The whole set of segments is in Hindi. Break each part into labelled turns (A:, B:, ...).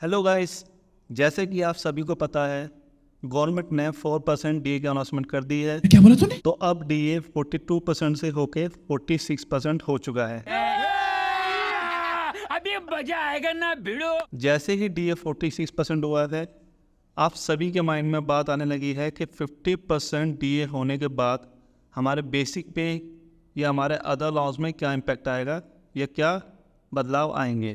A: हेलो गाइस, जैसे कि आप सभी को पता है गवर्नमेंट ने 4% डीए की अनाउंसमेंट कर दी है।
B: क्या बोला तूने?
A: तो अब डीए 42% से होके 46% हो चुका है।
C: अभी मजा आएगा ना भिड़ो।
A: जैसे ही डीए 46% हुआ है, आप सभी के माइंड में बात आने लगी है कि 50% डीए होने के बाद हमारे बेसिक पे या हमारे अदर लॉज में क्या इम्पैक्ट आएगा या क्या बदलाव आएंगे।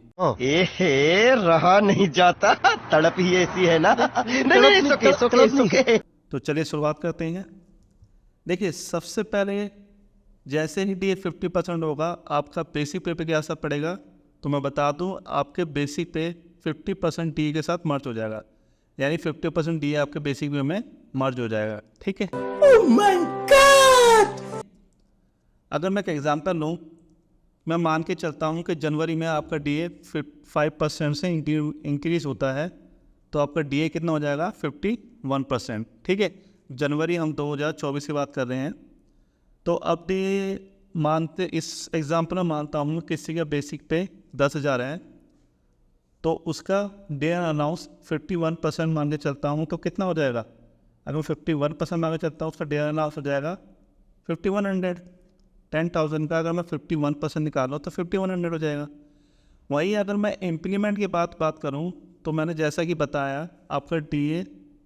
D: एहे रहा नहीं जाता, तड़प ही ऐसी है ना। नहीं सुके।
A: तो चलिए शुरुआत करते हैं। देखिए, सबसे पहले जैसे ही डीए 50% होगा, आपका बेसिक पे क्या असर पड़ेगा तो मैं बता दूं, आपके बेसिक पे 50% डीए के साथ मर्ज हो जाएगा, यानी 50% डीए आपके बेसिक पे में मर्ज हो जाएगा। ठीक है।
B: Oh my God!
A: अगर मैं एक एग्जांपल लूँ, मैं मान के चलता हूँ कि जनवरी में आपका डीए 5% से इंक्रीज होता है, तो आपका डीए कितना हो जाएगा 51%। ठीक है, जनवरी हम 2024 की बात कर रहे हैं। तो अब डीए मानते, इस एग्जांपल में मानता हूँ किसी का बेसिक पे 10,000 है, तो उसका डे अनाउंस 51% मान के चलता हूँ, तो कितना हो जाएगा? अगर 51% मान के चलता हूँ, उसका डे अनाउंस हो जाएगा 5100। 10,000 का अगर मैं 51% निकालूँ तो 5100 हो जाएगा। वहीं अगर मैं इम्प्लीमेंट की बात करूँ, तो मैंने जैसा कि बताया, आपका डीए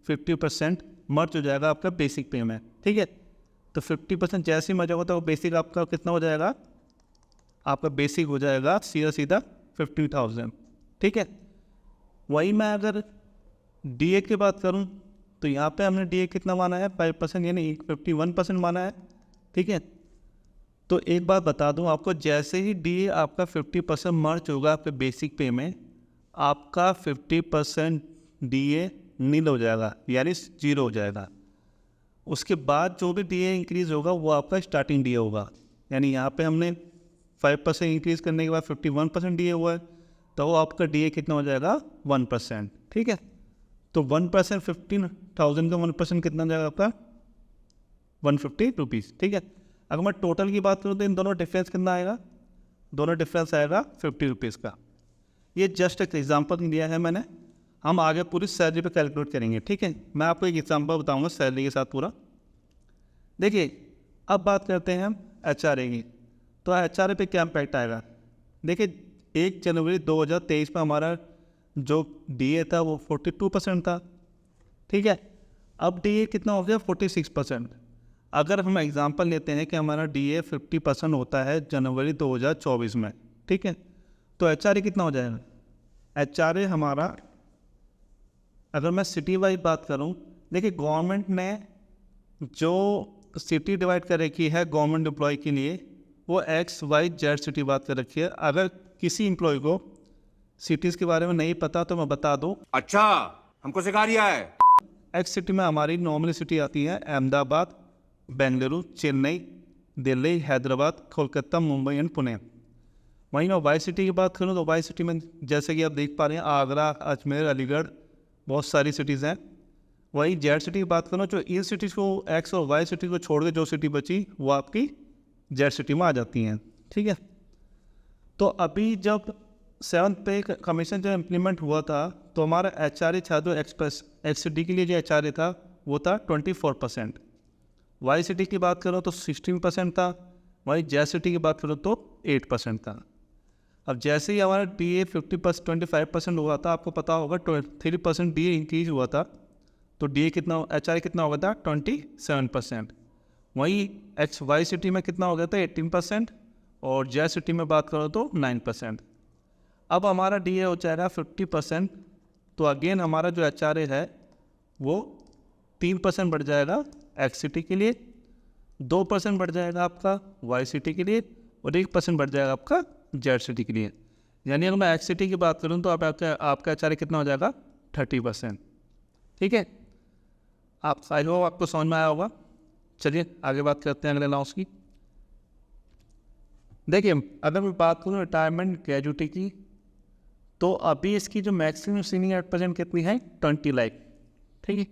A: 50% मर्ज हो जाएगा आपका बेसिक पे में। ठीक है, तो 50% जैसे ही मर्ज होगा तो बेसिक आपका कितना हो जाएगा? आपका बेसिक हो जाएगा सीधा 50,000। ठीक है। वही मैं अगर डीए की बात करूं, तो यहाँ पे हमने डीए कितना माना है? 5%, यानी 51% माना है। ठीक है। तो एक बात बता दूं आपको, जैसे ही डीए आपका 50% मर्ज होगा आपके बेसिक पे में, आपका 50% डीए नील हो जाएगा, यानी 0 हो जाएगा। उसके बाद जो भी डीए इंक्रीज़ होगा वो आपका स्टार्टिंग डीए होगा। यानी यहाँ पे हमने 5% इंक्रीज़ करने के बाद 51% डीए हुआ है, तो वो आपका डीए कितना हो जाएगा? 1%। ठीक है। तो 1%, 15,000 का 1% कितना हो जाएगा आपका? 150 रुपीज़। ठीक है। अगर मैं टोटल की बात करूँ तो इन दोनों डिफरेंस कितना आएगा? दोनों डिफरेंस आएगा 50 रुपीज़ का। ये जस्ट एक एग्जांपल दिया है मैंने, हम आगे पूरी सैलरी पे कैलकुलेट करेंगे। ठीक है। मैं आपको एक एग्जांपल बताऊंगा सैलरी के साथ पूरा। देखिए, अब बात करते हैं हम एचआरए की। तो एचआरए पे क्या इम्पैक्ट आएगा? देखिए, 1 जनवरी 2023 में हमारा जो डीए था वो 42% था। ठीक है। अब डीए कितना हो गया? 46%। अगर हम एग्जांपल लेते हैं कि हमारा डीए 50% होता है जनवरी 2024 में, ठीक है, तो एचआरए कितना हो जाएगा? एचआरए हमारा, अगर मैं सिटी वाइज बात करूं, देखिए गवर्नमेंट ने जो सिटी डिवाइड कर रखी है गवर्नमेंट एम्प्लॉय के लिए, वो XYZ सिटी बात कर रखी है। अगर किसी एम्प्लॉय को सिटीज़ के बारे में नहीं पता तो मैं बता दूं,
C: अच्छा, हमको सिखा रिया है।
A: एक्स सिटी में हमारी नॉर्मल सिटी आती है अहमदाबाद, बेंगलुरु, चेन्नई, दिल्ली, हैदराबाद, कोलकाता, मुंबई एंड पुणे। वहीं मैं वाई सिटी की बात करूँ तो वाई सिटी में जैसे कि आप देख पा रहे हैं आगरा, अजमेर, अलीगढ़, बहुत सारी सिटीज़ हैं। वहीं जेड सिटी की बात करूँ, जो इन सिटीज़ को, एक्स और वाई सिटी को छोड़ के जो सिटी बची वो आपकी जेड सिटी में आ जाती हैं। ठीक है। तो अभी जब 7th पे कमीशन जब इम्प्लीमेंट हुआ था, तो हमारा एचआरए था जो एक्स सिटी के लिए जो एचआरए था वो था 24%। वाई सिटी की बात करो तो 16% था। वहीं जेड सिटी की बात करो तो 8% था। अब जैसे ही हमारा डीए 25% हुआ था, आपको पता होगा 3% डीए इंक्रीज हुआ था, तो डीए कितना, एचआरए कितना हो गया था? 27%। वहीं एक्स वाई सिटी में कितना हो गया था? 18%। और जेड सिटी में बात करो तो 9%। अब हमारा डीए हो जाएगा 50%, तो अगेन हमारा जो एचआरए है वो 3% बढ़ जाएगा एक्स सिटी के लिए, 2% बढ़ जाएगा आपका वाई सिटी के लिए, और 1% बढ़ जाएगा आपका जेड सिटी के लिए। यानी अगर मैं एक्स सिटी की बात करूँ तो आपका एचआरए कितना हो जाएगा? 30%। ठीक है। आप आई होप आपको समझ में आया होगा। चलिए आगे बात करते हैं अगले अनाउंस की। देखिए, अगर मैं बात करूँ रिटायरमेंट ग्रेजुटी की, तो अभी इसकी जो मैक्सिमम सीनिंग एट प्रेजेंट कितनी है? 20 लाख। ठीक है।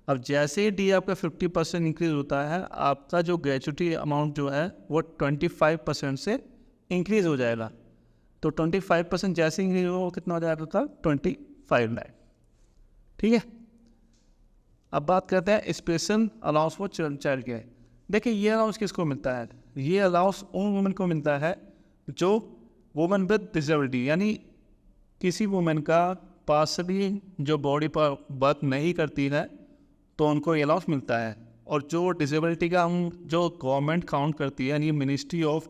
A: अब जैसे ही डी आपका 50% इंक्रीज होता है, आपका जो ग्रेजुटी अमाउंट जो है वो 25% से इंक्रीज हो जाएगा। तो 25% जैसे इंक्रीज होगा वो कितना हो जाएगा? 25 5 लाख। ठीक है, अब बात करते हैं special allowance for child care. देखिए ये अलाउंस किसको मिलता है? ये अलाउंस उन वुमेन को मिलता है जो वुमेन विद डिसेबिलिटी, यानी किसी वुमेन का पार्सली जो बॉडी पर वर्क नहीं करती है तो उनको ये अलाउंस मिलता है। और जो डिसेबिलिटी का हम जो गवर्नमेंट काउंट करती है, यानी मिनिस्ट्री ऑफ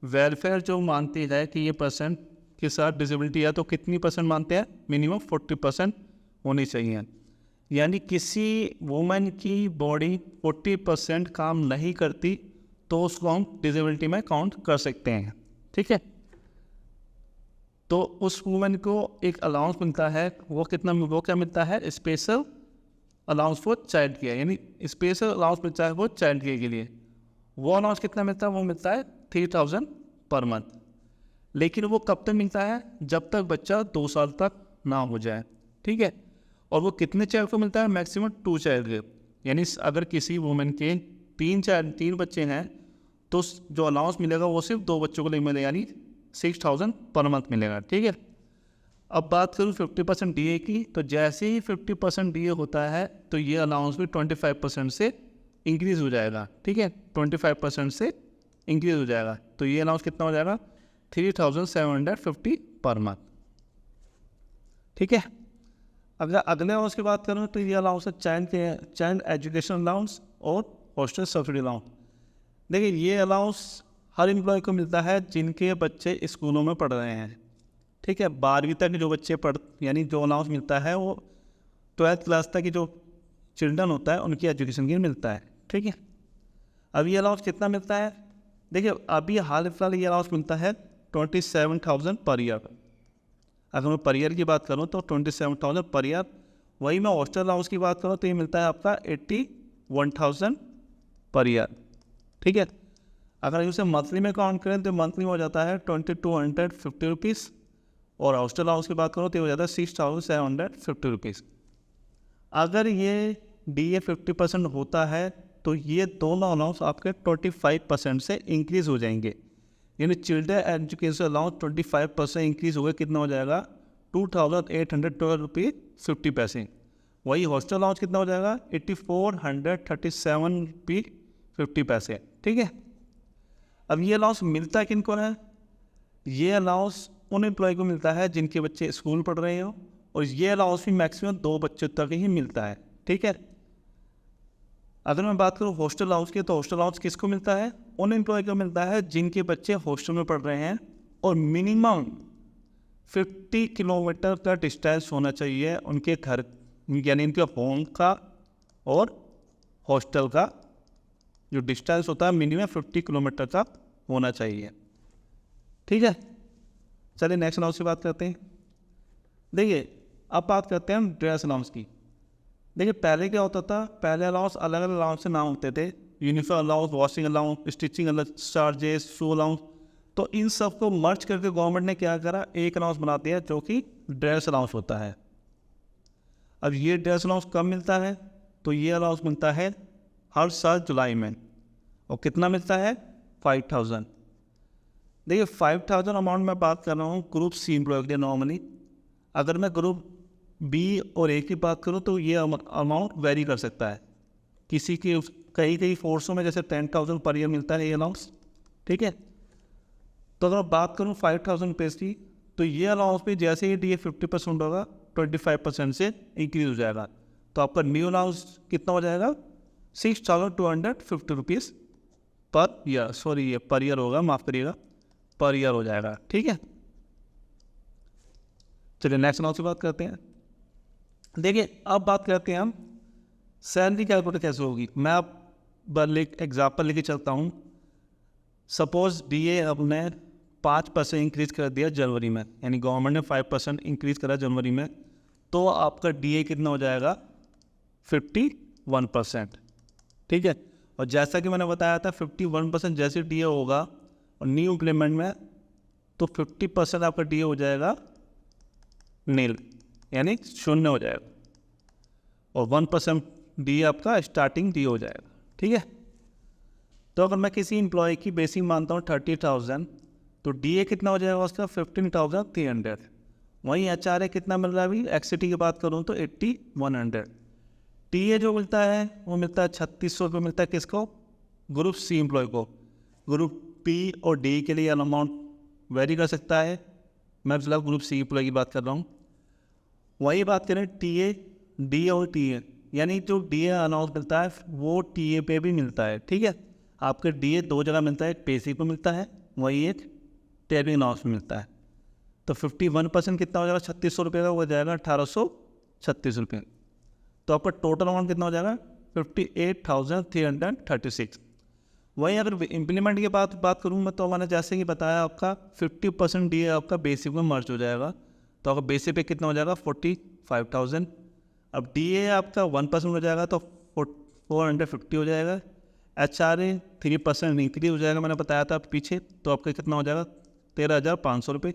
A: वेलफेयर जो मानती है कि ये पर्सन के साथ डिसेबिलिटी है, तो कितनी परसेंट मानते हैं? मिनिमम 40% होनी चाहिए। यानी किसी वुमेन की बॉडी 40% काम नहीं करती तो उसको हम डिसेबिलिटी में काउंट कर सकते हैं। ठीक है, तो उस वुमेन को एक अलाउंस मिलता है, वो क्या मिलता है? Special allowance for child care, यानी स्पेशल अलाउंस मिलता है वो चाइल्ड केयर के लिए। वो अलाउंस कितना मिलता है? वो मिलता है 3000 पर मंथ। लेकिन वो कब तक मिलता है? जब तक बच्चा 2 साल तक ना हो जाए। ठीक है, और वो कितने चाइल्ड को मिलता है? मैक्सिमम 2 चाइल्ड के। यानी अगर किसी वुमेन के 3 बच्चे हैं तो जो अलाउंस मिलेगा वो सिर्फ 2 बच्चों को नहीं मिलेगा, यानी 6000 पर मंथ मिलेगा। ठीक है, अब बात करूँ 50% DA की, तो जैसे ही 50% DA होता है तो ये अलाउंस भी 25% से इंक्रीज़ हो जाएगा। ठीक है, 25% से इंक्रीज़ हो जाएगा, तो ये अलाउंस कितना हो जाएगा? 3750 पर मंथ। ठीक है, अगर अगले अलाउंस की बात करूँ तो ये अलाउंस है चाइल्ड एजुकेशन अलाउंस और हॉस्टल सब्सिडी अलाउंस। देखिए ये अलाउंस हर एम्प्लॉय को मिलता है जिनके बच्चे स्कूलों में पढ़ रहे हैं। ठीक है, 12वीं तक जो बच्चे यानी जो अलाउंस मिलता है वो 12th क्लास तक की जो चिल्ड्रन होता है उनकी एजुकेशन के लिए मिलता है। ठीक है, अब ये अलाउंस कितना मिलता है? देखिए अभी हाल फिलहाल ये अलाउंस मिलता है 27,000 पर ईयर। अगर मैं पर ईयर की बात करूँ तो 27,000 पर ईयर। वही मैं हॉस्टल अलाउंस की बात करूँ तो ये मिलता है आपका 81,000 पर ईयर। ठीक है, अगर इसे मंथली में काउंट करें तो मंथली में हो जाता है 2250 रुपीज़, और हॉस्टल अलाउंस की बात करो तो ये हो जाता है 6750 रुपीज़। अगर ये DA 50% होता है तो ये दोनों अलाउंस आपके 25% से इंक्रीज़ हो जाएंगे। यानी चिल्ड्रन एजुकेशन अलाउंस 25% इंक्रीज़ हो गया, कितना हो जाएगा? 2812 रुपये 50 पैसे। वही हॉस्टल अलाउंस कितना हो जाएगा? 8437 रुपये 50 पैसे। ठीक है, अब ये अलाउंस मिलता किन को है? ये अलाउंस उन एम्प्लॉय को मिलता है जिनके बच्चे स्कूल पढ़ रहे हो, और ये अलाउंस भी मैक्सिमम 2 बच्चों तक ही मिलता है। ठीक है, अगर मैं बात करूँ हॉस्टल अलाउंस की, तो हॉस्टल अलाउंस किसको मिलता है? उन एम्प्लॉय को मिलता है जिनके बच्चे हॉस्टल में पढ़ रहे हैं और मिनिमम 50 किलोमीटर का डिस्टेंस होना चाहिए उनके घर, यानी उनके होम का और हॉस्टल का जो डिस्टेंस होता है मिनिमम 50 किलोमीटर का होना चाहिए। ठीक है, चलिए नेक्स्ट अलाउंस की बात करते हैं। देखिए अब बात करते हैं ड्रेस अलाउंस की। देखिए पहले क्या होता था? पहले अलाउंस अलग अलग अलाउंस से नाम होते थे, uniform allowance, washing allowance, stitching charges, shoe allowance. तो इन सब को मर्ज करके गवर्नमेंट ने क्या करा? एक अलाउंस बना दिया जो कि ड्रेस अलाउंस होता है। अब ये ड्रेस अलाउंस कब मिलता है? तो ये अलाउंस मिलता है हर साल जुलाई में, और कितना मिलता है? 5000। देखिए 5000 अमाउंट में बात कर रहा हूँ ग्रुप C एम्प्लॉय के लिए नॉर्मली। अगर मैं ग्रुप B और A की बात करूँ तो ये अमाउंट वेरी कर सकता है। किसी की कई फोर्सों में जैसे 10,000 पर ईयर मिलता है ये अलाउंस। ठीक है, तो अगर बात करूँ 5000 रुपीज़ की, तो ये अलाउंस भी जैसे ही DA 50% होगा 25% से इंक्रीज हो जाएगा। तो आपका न्यू अलाउंस कितना हो जाएगा? 6250 रुपीज़ पर ईयर। सॉरी ये पर ईयर होगा, माफ़ करिएगा, पर ईयर हो जाएगा। ठीक है, चलिए नेक्स्ट अलाउंस की बात करते हैं। देखिए अब बात करते हैं हम सैलरी कैलकुलेट कैसे होगी। मैं अब एग्जाम्पल लेके चलता हूँ। सपोज DA अपने 5% इंक्रीज कर दिया जनवरी में, यानी गवर्नमेंट ने 5% इंक्रीज करा जनवरी में, तो आपका DA कितना हो जाएगा? 51%। ठीक है, और जैसा कि मैंने बताया था 51% जैसे DA होगा और न्यू इम्प्लीमेंट में, तो 50% आपका DA हो जाएगा नील, यानी शून्य हो जाएगा, और 1% DA आपका स्टार्टिंग DA हो जाएगा। ठीक है, तो अगर मैं किसी एम्प्लॉय की बेसिक मानता हूँ 30,000, तो DA कितना हो जाएगा उसका? 15,300, वहीं HRA कितना मिल रहा है अभी, एक्सिटी की बात करूँ तो 80-100। TA जो मिलता है वो मिलता है 3600 रुपये मिलता है किसको, ग्रुप C एम्प्लॉय को। ग्रुप P और D के लिए अमाउंट वेरी कर सकता है, मैं फिलहाल ग्रुप C एम्प्लॉय की बात कर रहा हूँ। वही बात करें TA, D और TA, यानी जो DA अनाउंस मिलता है वो TA पे भी मिलता है, ठीक है। आपके DA दो जगह मिलता है, एक बेसिक पे मिलता है, वही एक टेरिंग अनाउंस में मिलता है। तो 51% कितना हो जाएगा 3600 रुपये का, हो जाएगा 1836 रुपये। तो आपका टोटल अमाउंट कितना हो जाएगा 58,336। वहीं अगर इम्प्लीमेंट की बात करूँ मैं, तो मैंने जैसे कि बताया आपका 50% DA आपका बेसिक में मर्ज हो जाएगा। तो आपका बेसिक पे कितना हो जाएगा 45,000। अब DA आपका 1% हो जाएगा तो 450 हो जाएगा। HRA 3% इंक्रीज हो जाएगा, मैंने बताया था पीछे, तो आपका कितना हो जाएगा 13,500 रुपये।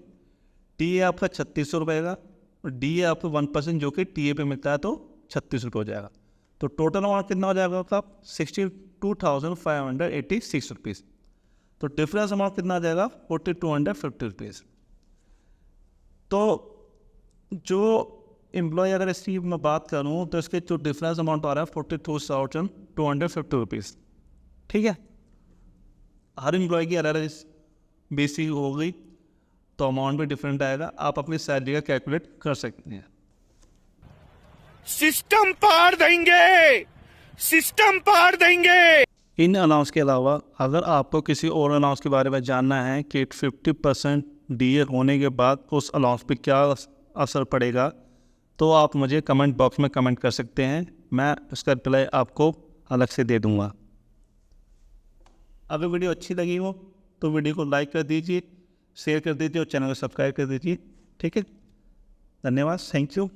A: TA आपका 3600 रुपये का, और DA आपका 1% जो कि TA पे मिलता है तो 36 रुपये हो जाएगा। तो टोटल अमाउंट कितना हो जाएगा आपका 62,586 रुपीज़। तो डिफरेंस अमाउंट कितना आ जाएगा 4,250 रुपीज़। तो जो एम्प्लॉय अगर इसकी मैं बात करूँ तो इसके जो डिफरेंस अमाउंट आ रहा है 42,250 रुपीज़, ठीक है। हर एम्प्लॉय की अलग अलग बेसिक हो गई तो अमाउंट भी डिफरेंट आएगा, आप अपनी सैलरी का कैलकुलेट कर सकते हैं।
C: सिस्टम पार देंगे, सिस्टम पार देंगे।
A: इन अनाउंस के अलावा अगर आपको किसी और अनाउंस के बारे में जानना है कि 50% DA होने के बाद उस अनाउंस पे क्या असर पड़ेगा, तो आप मुझे कमेंट बॉक्स में कमेंट कर सकते हैं, मैं उसका रिप्लाई आपको अलग से दे दूंगा। अगर वीडियो अच्छी लगी हो तो वीडियो को लाइक कर दीजिए, शेयर कर दीजिए और चैनल को सब्सक्राइब कर दीजिए, ठीक है। धन्यवाद, थैंक यू।